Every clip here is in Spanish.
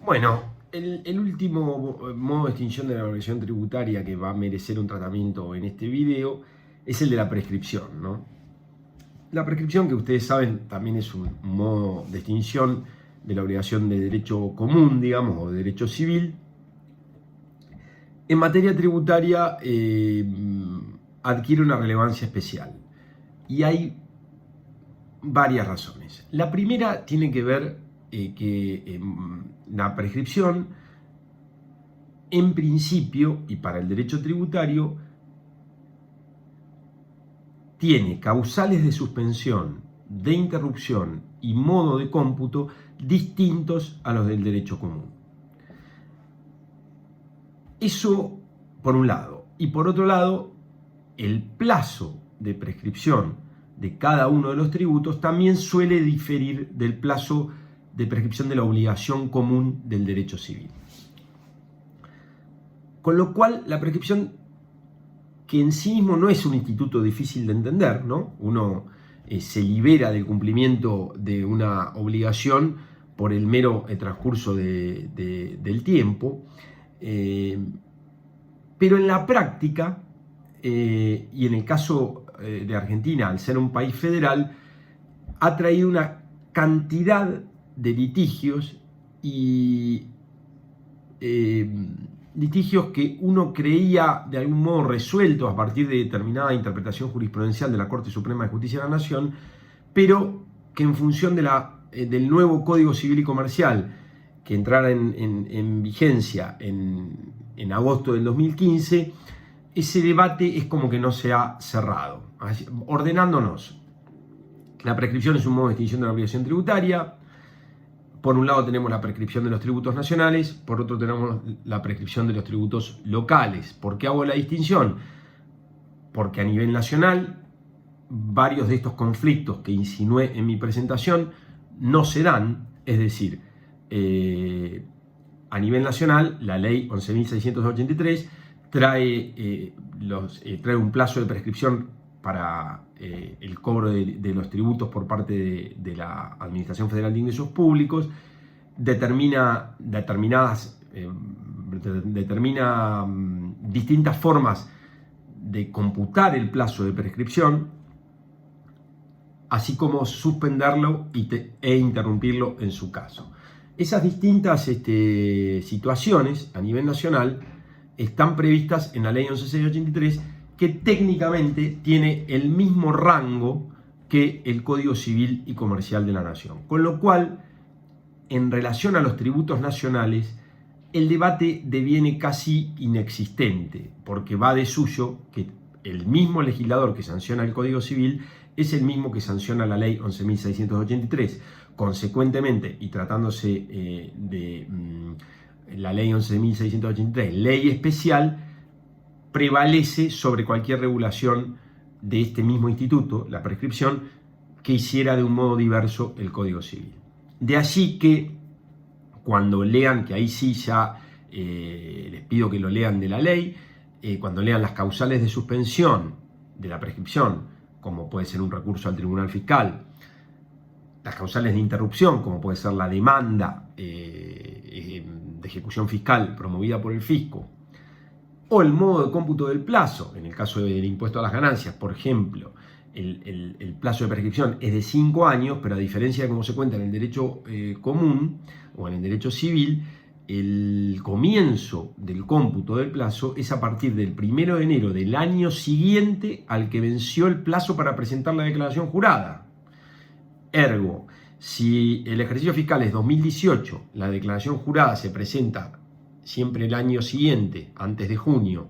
Bueno, el último modo de extinción de la obligación tributaria que va a merecer un tratamiento en este video es el de la prescripción, ¿no? La prescripción, que ustedes saben, también es un modo de extinción de la obligación de derecho común, digamos, o de derecho civil. En materia tributaria adquiere una relevancia especial y hay varias razones. La primera tiene que ver que la prescripción, en principio, y para el derecho tributario, tiene causales de suspensión, de interrupción y modo de cómputo distintos a los del derecho común. Eso por un lado. Y por otro lado, el plazo de prescripción de cada uno de los tributos también suele diferir del plazo de prescripción de la obligación común del derecho civil. Con lo cual, la prescripción, que en sí mismo no es un instituto difícil de entender, ¿no? Uno se libera del cumplimiento de una obligación por el mero transcurso del tiempo, pero en la práctica, y en el caso de Argentina, al ser un país federal, ha traído una cantidad de litigios y litigios que uno creía de algún modo resueltos a partir de determinada interpretación jurisprudencial de la Corte Suprema de Justicia de la Nación, pero que en función del nuevo Código Civil y Comercial, que entrara en vigencia en agosto del 2015, ese debate es como que no se ha cerrado. Ordenándonos, la prescripción es un modo de extinción de la obligación tributaria. Por un lado tenemos la prescripción de los tributos nacionales, por otro tenemos la prescripción de los tributos locales. ¿Por qué hago la distinción? Porque a nivel nacional, varios de estos conflictos que insinué en mi presentación no se dan, es decir, a nivel nacional, la ley 11.683 trae un plazo de prescripción para el cobro de los tributos por parte de la Administración Federal de Ingresos Públicos, determina distintas formas de computar el plazo de prescripción, así como suspenderlo e interrumpirlo en su caso. Esas distintas situaciones a nivel nacional están previstas en la ley 11.683, que técnicamente tiene el mismo rango que el Código Civil y Comercial de la Nación. Con lo cual, en relación a los tributos nacionales, el debate deviene casi inexistente, porque va de suyo que el mismo legislador que sanciona el Código Civil es el mismo que sanciona la ley 11.683. Consecuentemente, y tratándose de la ley 11.683, ley especial, prevalece sobre cualquier regulación de este mismo instituto, la prescripción, que hiciera de un modo diverso el Código Civil. De allí que cuando lean, que ahí sí ya les pido que lo lean de la ley, cuando lean las causales de suspensión de la prescripción, como puede ser un recurso al Tribunal Fiscal, las causales de interrupción, como puede ser la demanda de ejecución fiscal promovida por el fisco, o el modo de cómputo del plazo, en el caso del impuesto a las ganancias, por ejemplo, el plazo de prescripción es de 5 años, pero a diferencia de cómo se cuenta en el derecho común o en el derecho civil, el comienzo del cómputo del plazo es a partir del 1 de enero del año siguiente al que venció el plazo para presentar la declaración jurada. Ergo, si el ejercicio fiscal es 2018, la declaración jurada se presenta siempre el año siguiente, antes de junio,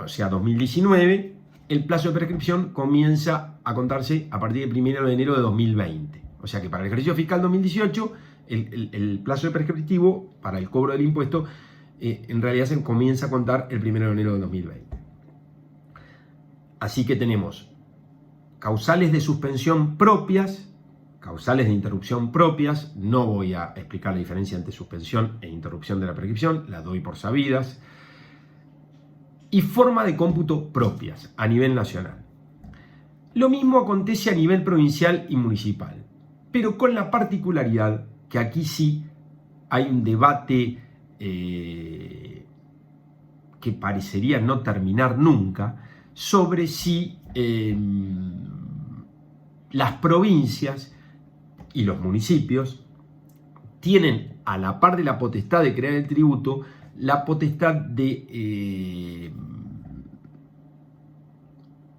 o sea 2019, el plazo de prescripción comienza a contarse a partir del 1 de enero de 2020. O sea que para el ejercicio fiscal 2018, el plazo de prescriptivo para el cobro del impuesto en realidad se comienza a contar el 1 de enero de 2020. Así que tenemos causales de suspensión propias, causales de interrupción propias. No voy a explicar la diferencia entre suspensión e interrupción de la prescripción, las doy por sabidas. Y forma de cómputo propias a nivel nacional. Lo mismo acontece a nivel provincial y municipal, pero con la particularidad que aquí sí hay un debate que parecería no terminar nunca sobre si las provincias y los municipios tienen, a la par de la potestad de crear el tributo, la potestad de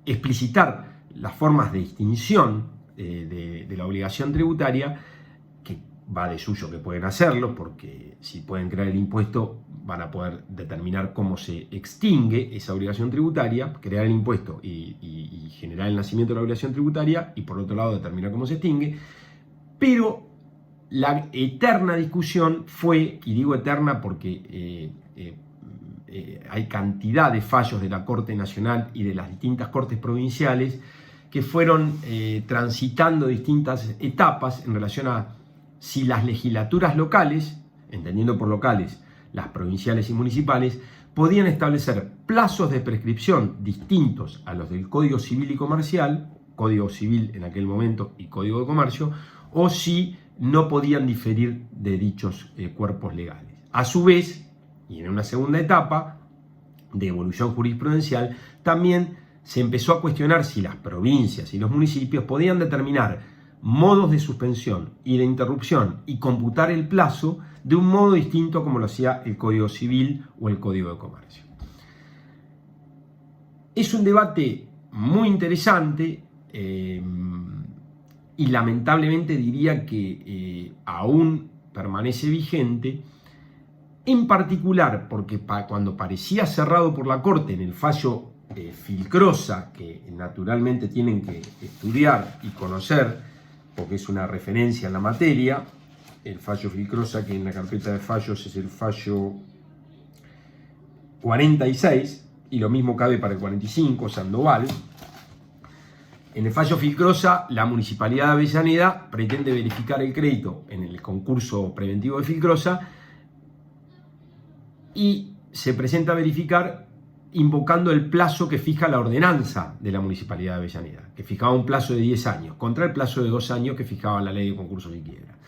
explicitar las formas de distinción de la obligación tributaria, que va de suyo que pueden hacerlo, porque si pueden crear el impuesto van a poder determinar cómo se extingue esa obligación tributaria, crear el impuesto y generar el nacimiento de la obligación tributaria, y por otro lado determinar cómo se extingue. Pero la eterna discusión fue, y digo eterna porque hay cantidad de fallos de la Corte Nacional y de las distintas cortes provinciales que fueron transitando distintas etapas en relación a si las legislaturas locales, entendiendo por locales las provinciales y municipales, podían establecer plazos de prescripción distintos a los del Código Civil y Comercial, Código Civil en aquel momento y Código de Comercio, o si no podían diferir de dichos cuerpos legales. A su vez, y en una segunda etapa de evolución jurisprudencial, también se empezó a cuestionar si las provincias y los municipios podían determinar modos de suspensión y de interrupción y computar el plazo de un modo distinto como lo hacía el Código Civil o el Código de Comercio. Es un debate muy interesante y lamentablemente diría que aún permanece vigente, en particular porque cuando parecía cerrado por la Corte en el fallo Filcrosa, que naturalmente tienen que estudiar y conocer porque es una referencia en la materia, el fallo Filcrosa, que en la carpeta de fallos es el fallo 46, y lo mismo cabe para el 45, Sandoval. En el fallo Filcrosa, la Municipalidad de Avellaneda pretende verificar el crédito en el concurso preventivo de Filcrosa y se presenta a verificar invocando el plazo que fija la ordenanza de la Municipalidad de Avellaneda, que fijaba un plazo de 10 años, contra el plazo de 2 años que fijaba la ley de concursos y quiebra.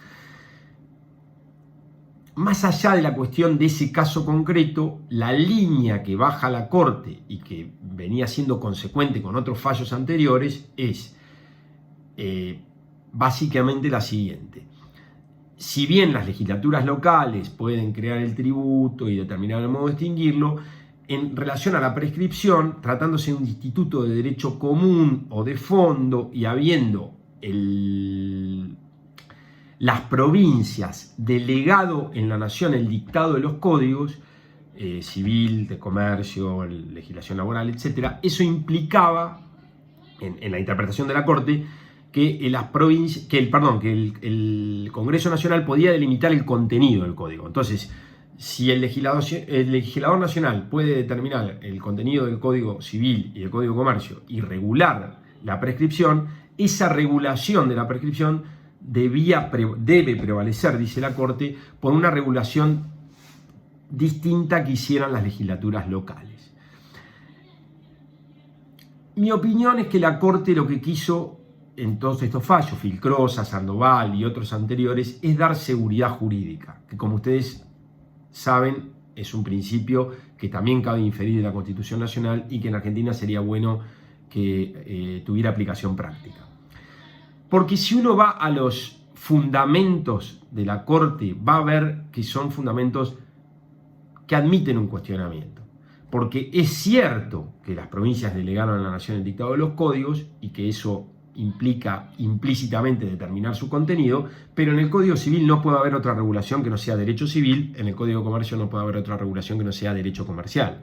Más allá de la cuestión de ese caso concreto, la línea que baja la Corte y que venía siendo consecuente con otros fallos anteriores es básicamente la siguiente. Si bien las legislaturas locales pueden crear el tributo y determinar el modo de extinguirlo, en relación a la prescripción, tratándose de un instituto de derecho común o de fondo y habiendo las provincias delegado en la nación el dictado de los códigos civil, de comercio, legislación laboral, etc., eso implicaba, en la interpretación de la Corte, que el Congreso Nacional podía delimitar el contenido del código. Entonces, si el legislador nacional puede determinar el contenido del Código Civil y del Código de Comercio y regular la prescripción, esa regulación de la prescripción debe prevalecer, dice la Corte, por una regulación distinta que hicieran las legislaturas locales. Mi opinión es que la Corte lo que quiso en todos estos fallos, Filcrosa, Sandoval y otros anteriores, es dar seguridad jurídica, que como ustedes saben es un principio que también cabe inferir de la Constitución Nacional y que en Argentina sería bueno que tuviera aplicación práctica. Porque si uno va a los fundamentos de la Corte, va a ver que son fundamentos que admiten un cuestionamiento. Porque es cierto que las provincias delegaron a la nación el dictado de los códigos y que eso implica implícitamente determinar su contenido, pero en el Código Civil no puede haber otra regulación que no sea derecho civil, en el Código de Comercio no puede haber otra regulación que no sea derecho comercial.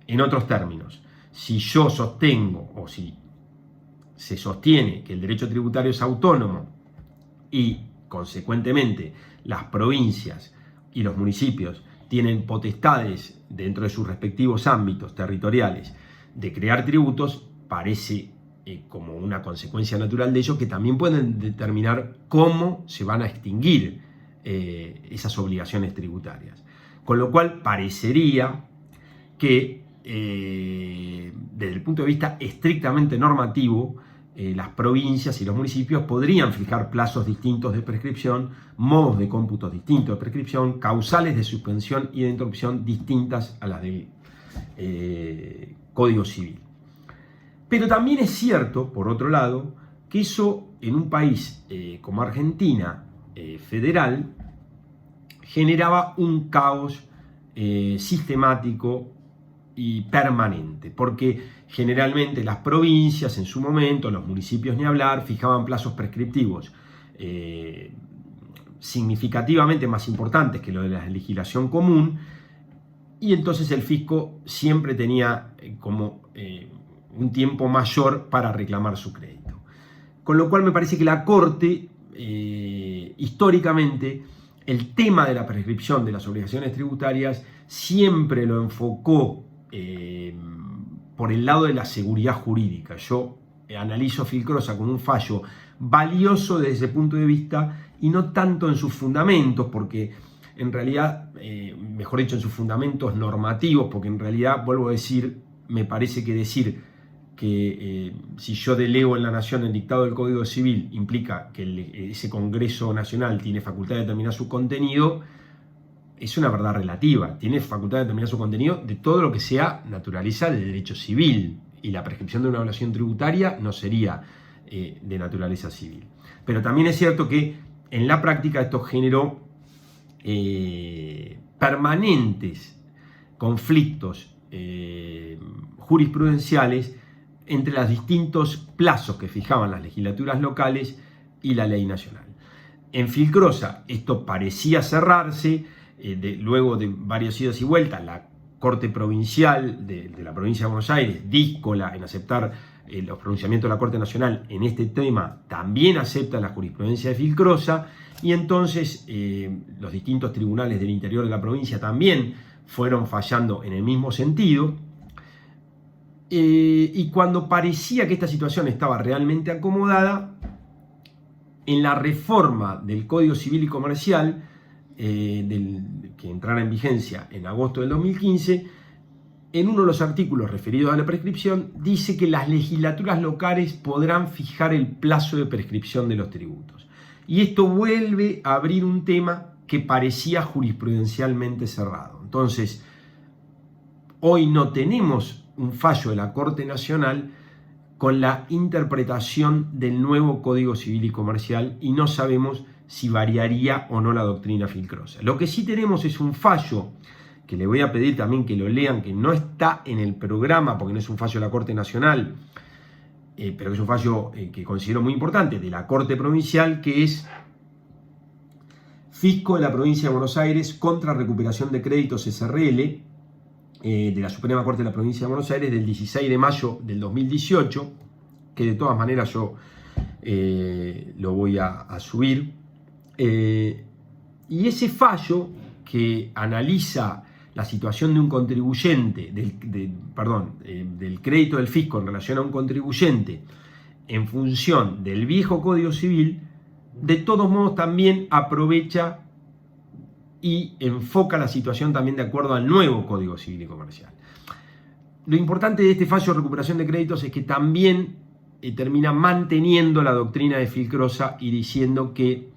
En otros términos, si yo sostengo o si se sostiene que el derecho tributario es autónomo y consecuentemente las provincias y los municipios tienen potestades dentro de sus respectivos ámbitos territoriales de crear tributos, parece como una consecuencia natural de ello que también pueden determinar cómo se van a extinguir esas obligaciones tributarias. Con lo cual parecería que desde el punto de vista estrictamente normativo las provincias y los municipios podrían fijar plazos distintos de prescripción, modos de cómputos distintos de prescripción, causales de suspensión y de interrupción distintas a las del Código Civil. Pero también es cierto, por otro lado, que eso en un país como Argentina federal generaba un caos sistemático y permanente, porque generalmente las provincias en su momento, los municipios ni hablar, fijaban plazos prescriptivos significativamente más importantes que lo de la legislación común, y entonces el fisco siempre tenía como un tiempo mayor para reclamar su crédito. Con lo cual me parece que la Corte, históricamente, el tema de la prescripción de las obligaciones tributarias siempre lo enfocó por el lado de la seguridad jurídica. Yo analizo a Filcrosa como un fallo valioso desde ese punto de vista y no tanto en sus fundamentos, porque en realidad, mejor dicho, en sus fundamentos normativos, porque en realidad, vuelvo a decir, me parece que decir que si yo delego en la Nación el dictado del Código Civil implica que ese Congreso Nacional tiene facultad de determinar su contenido, es una verdad relativa. Tiene facultad de determinar su contenido de todo lo que sea naturaleza de derecho civil, y la prescripción de una obligación tributaria no sería de naturaleza civil. Pero también es cierto que en la práctica esto generó permanentes conflictos jurisprudenciales entre los distintos plazos que fijaban las legislaturas locales y la ley nacional. En Filcrosa esto parecía cerrarse, luego de varios idas y vueltas, la Corte Provincial de la provincia de Buenos Aires, díscola en aceptar los pronunciamientos de la Corte Nacional en este tema, también acepta la jurisprudencia de Filcrosa, y entonces los distintos tribunales del interior de la provincia también fueron fallando en el mismo sentido. Y cuando parecía que esta situación estaba realmente acomodada, en la reforma del Código Civil y Comercial, que entrara en vigencia en agosto del 2015, en uno de los artículos referidos a la prescripción, dice que las legislaturas locales podrán fijar el plazo de prescripción de los tributos. Y esto vuelve a abrir un tema que parecía jurisprudencialmente cerrado. Entonces, hoy no tenemos un fallo de la Corte Nacional con la interpretación del nuevo Código Civil y Comercial, y no sabemos si variaría o no la doctrina Filcrosa. Lo que sí tenemos es un fallo, que le voy a pedir también que lo lean, que no está en el programa porque no es un fallo de la Corte Nacional, pero es un fallo que considero muy importante, de la Corte Provincial, que es Fisco de la Provincia de Buenos Aires contra recuperación de créditos SRL, de la Suprema Corte de la Provincia de Buenos Aires, del 16 de mayo del 2018, que de todas maneras yo lo voy a subir. Y ese fallo, que analiza la situación de un contribuyente, del crédito del fisco en relación a un contribuyente en función del viejo Código Civil, de todos modos también aprovecha y enfoca la situación también de acuerdo al nuevo Código Civil y Comercial. Lo importante de este fallo de recuperación de créditos es que también termina manteniendo la doctrina de Filcrosa y diciendo que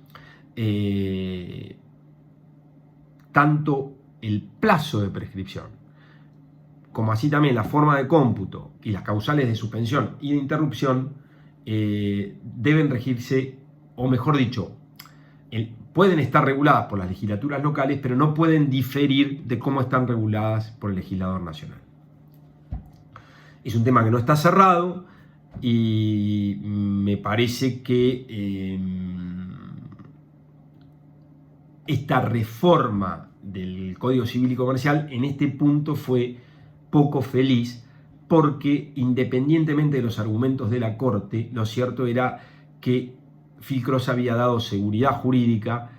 tanto el plazo de prescripción como así también la forma de cómputo y las causales de suspensión y de interrupción deben regirse, o mejor dicho, pueden estar reguladas por las legislaturas locales, pero no pueden diferir de cómo están reguladas por el legislador nacional. Es un tema que no está cerrado y me parece que esta reforma del Código Civil y Comercial en este punto fue poco feliz, porque independientemente de los argumentos de la Corte, lo cierto era que Filcrosa había dado seguridad jurídica,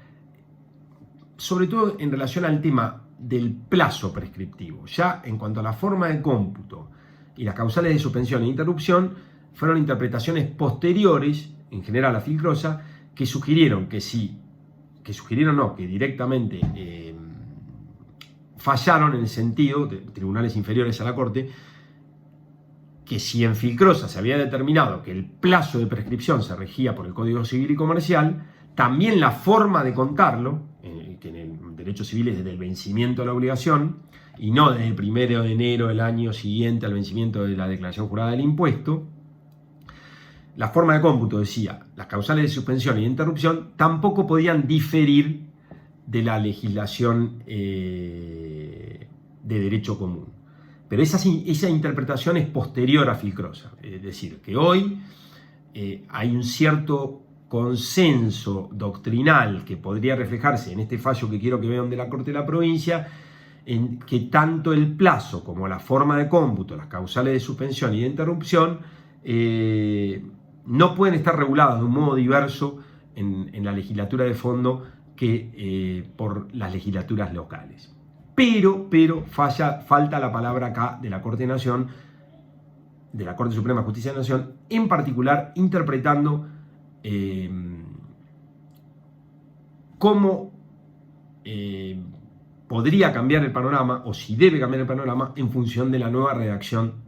sobre todo en relación al tema del plazo prescriptivo. Ya en cuanto a la forma de cómputo y las causales de suspensión e interrupción, fueron interpretaciones posteriores, en general a Filcrosa, que sugirieron que que directamente fallaron en el sentido de tribunales inferiores a la Corte, que si en Filcrosa se había determinado que el plazo de prescripción se regía por el Código Civil y Comercial, también la forma de contarlo, que en el derecho civil es desde el vencimiento de la obligación, y no desde el 1 de enero del año siguiente al vencimiento de la declaración jurada del impuesto, la forma de cómputo decía, las causales de suspensión y de interrupción tampoco podían diferir de la legislación de derecho común. Pero esa interpretación es posterior a Filcrosa, es decir, que hoy hay un cierto consenso doctrinal que podría reflejarse en este fallo que quiero que vean de la Corte de la Provincia, en que tanto el plazo como la forma de cómputo, las causales de suspensión y de interrupción, no pueden estar reguladas de un modo diverso en la legislatura de fondo que por las legislaturas locales. Pero falta la palabra acá de la Corte de Nación, de la Corte Suprema de Justicia de la Nación, en particular interpretando cómo podría cambiar el panorama, o si debe cambiar el panorama, en función de la nueva redacción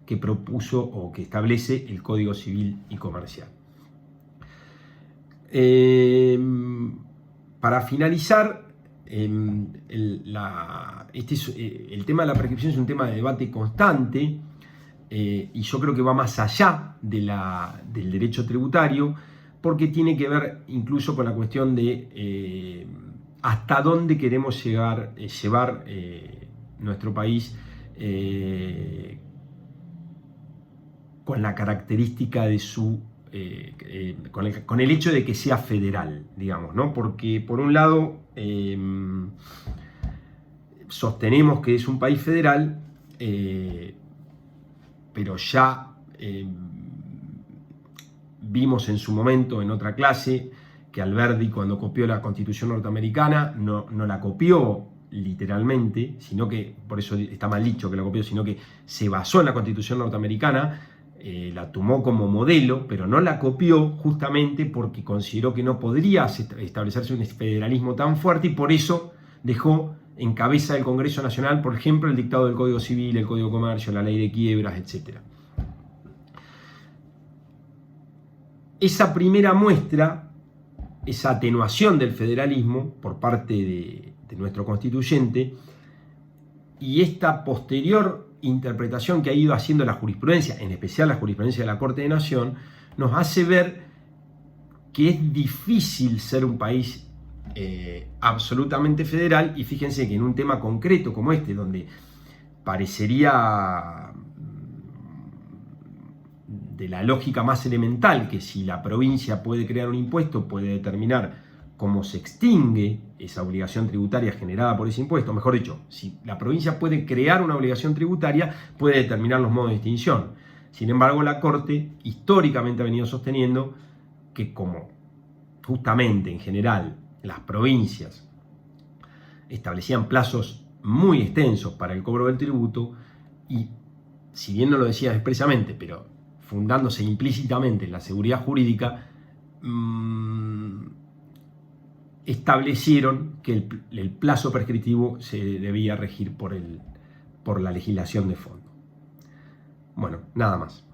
que propuso o que establece el Código Civil y Comercial. Para finalizar, el tema de la prescripción es un tema de debate constante y yo creo que va más allá del derecho tributario, porque tiene que ver incluso con la cuestión de hasta dónde queremos llevar nuestro país con la característica de su con el hecho de que sea federal, digamos, ¿no? Porque por un lado sostenemos que es un país federal, pero ya vimos en su momento en otra clase que Alberdi, cuando copió la Constitución norteamericana, no la copió literalmente, sino que, por eso está mal dicho que la copió, sino que se basó en la Constitución norteamericana, la tomó como modelo, pero no la copió justamente porque consideró que no podría establecerse un federalismo tan fuerte y por eso dejó en cabeza del Congreso Nacional, por ejemplo, el dictado del Código Civil, el Código de Comercio, la ley de quiebras, etc. Esa primera muestra, esa atenuación del federalismo por parte de nuestro constituyente y esta posterior interpretación que ha ido haciendo la jurisprudencia, en especial la jurisprudencia de la Corte de Nación, nos hace ver que es difícil ser un país absolutamente federal, y fíjense que en un tema concreto como este, donde parecería de la lógica más elemental que si la provincia puede crear un impuesto, puede determinar cómo se extingue esa obligación tributaria generada por ese impuesto, mejor dicho, si la provincia puede crear una obligación tributaria, puede determinar los modos de extinción. Sin embargo, la Corte históricamente ha venido sosteniendo que como justamente en general las provincias establecían plazos muy extensos para el cobro del tributo, y si bien no lo decían expresamente, pero fundándose implícitamente en la seguridad jurídica, establecieron que el plazo prescriptivo se debía regir por la legislación de fondo. Bueno, nada más.